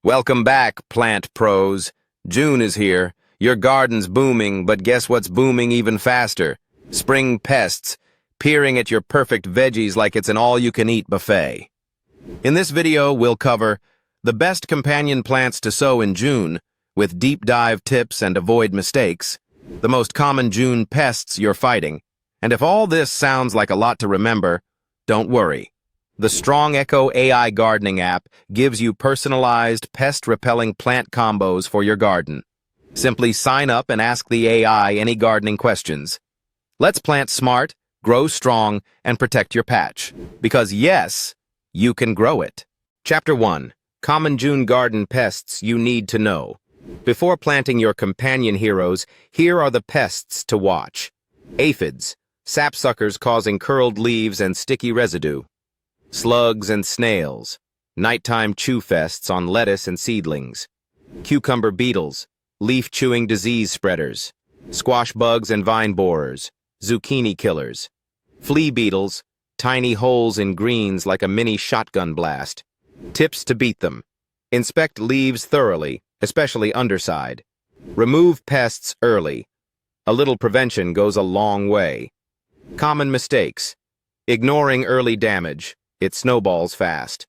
Welcome back, plant pros. June is here. Your garden's booming, but guess what's booming even faster? Spring pests, peering at your perfect veggies like it's an all-you-can-eat buffet. In this video, we'll cover the best companion plants to sow in June, with deep dive tips and avoid mistakes, the most common June pests you're fighting, and if all this sounds like a lot to remember, don't worry. The Strong Echo AI gardening app gives you personalized, pest-repelling plant combos for your garden. Simply sign up and ask the AI any gardening questions. Let's plant smart, grow strong, and protect your patch. Because yes, you can grow it. Chapter 1. Common June garden pests you need to know. Before planting your companion heroes, here are the pests to watch. Aphids, sapsuckers causing curled leaves and sticky residue. Slugs and snails, nighttime chew fests on lettuce and seedlings. Cucumber beetles, leaf-chewing disease spreaders. Squash bugs and vine borers, zucchini killers. Flea beetles, tiny holes in greens like a mini shotgun blast. Tips to beat them. Inspect leaves thoroughly, especially underside. Remove pests early. A little prevention goes a long way. Common mistakes. Ignoring early damage. It snowballs fast.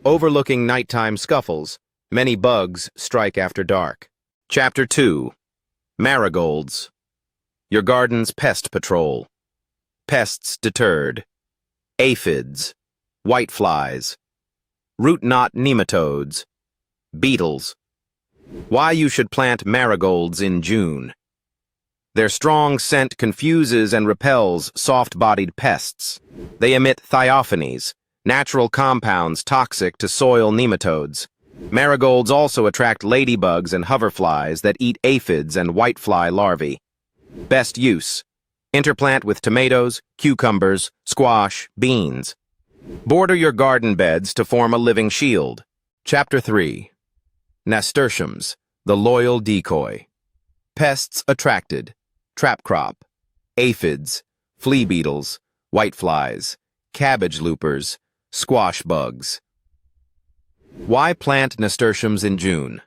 Overlooking nighttime scuffles. Many bugs strike after dark. Chapter 2. Marigolds. Your garden's pest patrol. Pests deterred. Aphids. Whiteflies. Root knot nematodes. Beetles. Why you should plant marigolds in June. Their strong scent confuses and repels soft-bodied pests. They emit thiophenies, natural compounds toxic to soil nematodes. Marigolds also attract ladybugs and hoverflies that eat aphids and whitefly larvae. Best use. Interplant with tomatoes, cucumbers, squash, beans. Border your garden beds to form a living shield. Chapter 3. Nasturtiums, the loyal decoy. Pests attracted. Trap crop. Aphids, flea beetles, whiteflies, cabbage loopers, squash bugs. Why plant nasturtiums in June?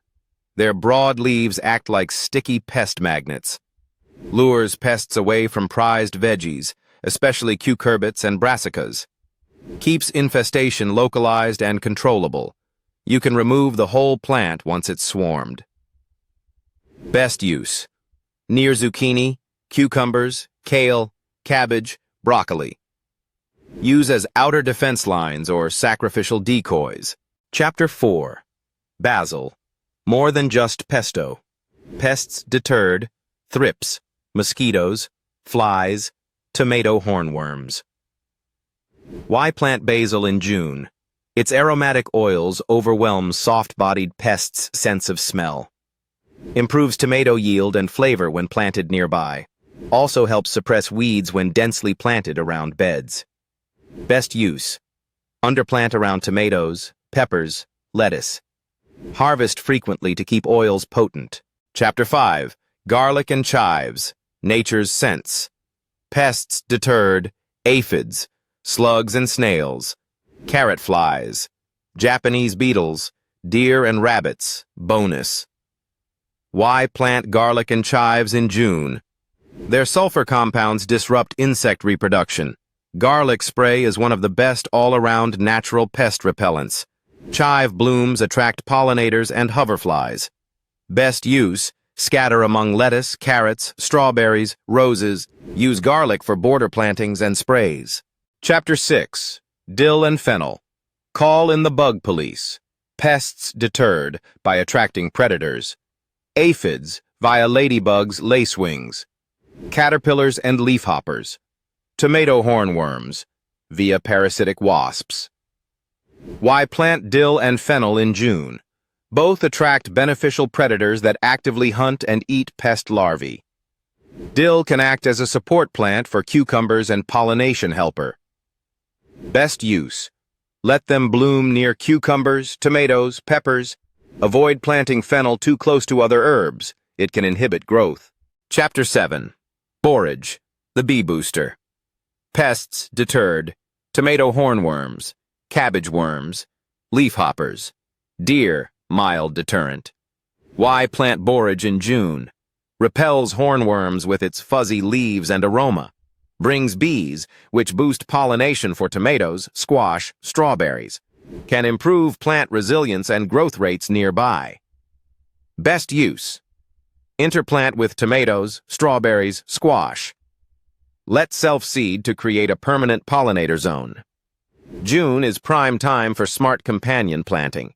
Their broad leaves act like sticky pest magnets. Lures pests away from prized veggies, especially cucurbits and brassicas. Keeps infestation localized and controllable. You can remove the whole plant once it's swarmed. Best use. Near zucchini, cucumbers, kale, cabbage, broccoli. Use as outer defense lines or sacrificial decoys. Chapter 4. Basil. More than just pesto. Pests deterred, thrips, mosquitoes, flies, tomato hornworms. Why plant basil in June? Its aromatic oils overwhelm soft-bodied pests' sense of smell. Improves tomato yield and flavor when planted nearby. Also helps suppress weeds when densely planted around beds. Best use. Underplant around tomatoes, peppers, lettuce. Harvest frequently to keep oils potent. Chapter 5. Garlic and chives. Nature's scents. Pests deterred. Aphids. Slugs and snails. Carrot flies. Japanese beetles. Deer and rabbits. Bonus. Why plant garlic and chives in June? Their sulfur compounds disrupt insect reproduction. Garlic spray is one of the best all-around natural pest repellents. Chive blooms attract pollinators and hoverflies. Best use, scatter among lettuce, carrots, strawberries, roses. Use garlic for border plantings and sprays. Chapter 6. Dill and fennel. Call in the bug police. Pests deterred by attracting predators. Aphids via ladybugs' lacewings. Caterpillars and leafhoppers. Tomato hornworms via parasitic wasps. Why plant dill and fennel in June? Both attract beneficial predators that actively hunt and eat pest larvae. Dill can act as a support plant for cucumbers and pollination helper. Best use. Let them bloom near cucumbers, tomatoes, peppers. Avoid planting fennel too close to other herbs. It can inhibit growth. Chapter 7. Borage, the bee booster. Pests deterred. Tomato hornworms, cabbage worms, leafhoppers, deer, mild deterrent. Why plant borage in June? Repels hornworms with its fuzzy leaves and aroma. Brings bees, which boost pollination for tomatoes, squash, strawberries. Can improve plant resilience and growth rates nearby. Best use. Interplant with tomatoes, strawberries, squash. Let self-seed to create a permanent pollinator zone. June is prime time for smart companion planting.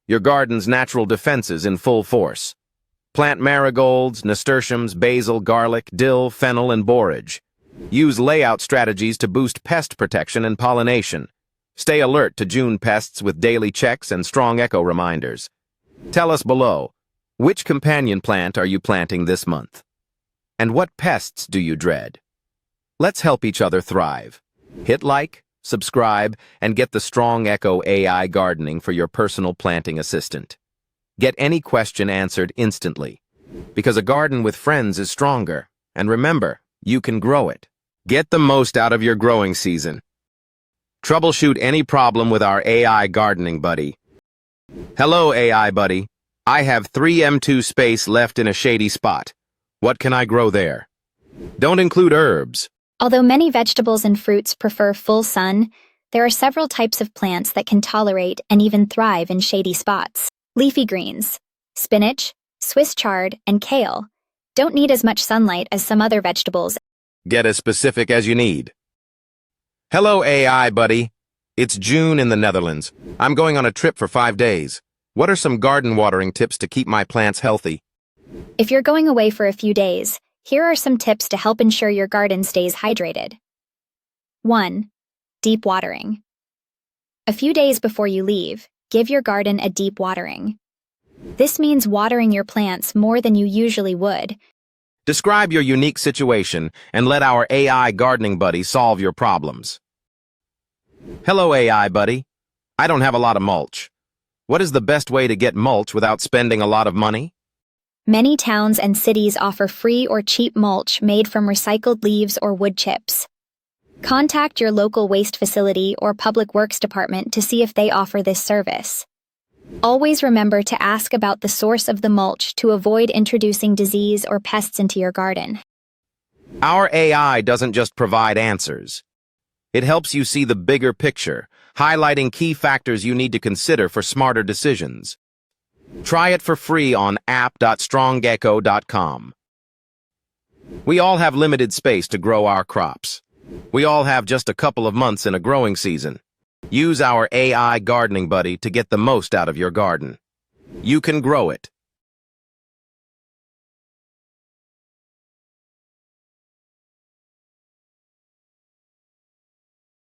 Your garden's natural defenses in full force. Plant marigolds, nasturtiums, basil, garlic, dill, fennel, and borage. Use layout strategies to boost pest protection and pollination. Stay alert to June pests with daily checks and strong echo reminders. Tell us below, which companion plant are you planting this month? And what pests do you dread? Let's help each other thrive. Hit like, subscribe, and get the Strong Echo AI Gardening for your personal planting assistant. Get any question answered instantly. Because a garden with friends is stronger. And remember, you can grow it. Get the most out of your growing season. Troubleshoot any problem with our AI Gardening Buddy. Hello, AI Buddy. I have 3 M2 space left in a shady spot. What can I grow there? Don't include herbs. Although many vegetables and fruits prefer full sun, there are several types of plants that can tolerate and even thrive in shady spots. Leafy greens, spinach, Swiss chard, and kale don't need as much sunlight as some other vegetables. Get as specific as you need. Hello, AI Buddy. It's June in the Netherlands. I'm going on a trip for 5 days. What are some garden watering tips to keep my plants healthy? If you're going away for a few days, here are some tips to help ensure your garden stays hydrated. 1. Deep watering. A few days before you leave, give your garden a deep watering. This means watering your plants more than you usually would. Describe your unique situation and let our AI Gardening Buddy solve your problems. Hello, AI Buddy. I don't have a lot of mulch. What is the best way to get mulch without spending a lot of money? Many towns and cities offer free or cheap mulch made from recycled leaves or wood chips. Contact your local waste facility or public works department to see if they offer this service. Always remember to ask about the source of the mulch to avoid introducing disease or pests into your garden. Our AI doesn't just provide answers. It helps you see the bigger picture, highlighting key factors you need to consider for smarter decisions. Try it for free on app.strongecho.com. We all have limited space to grow our crops. We all have just a couple of months in a growing season. Use our AI Gardening Buddy to get the most out of your garden. You can grow it.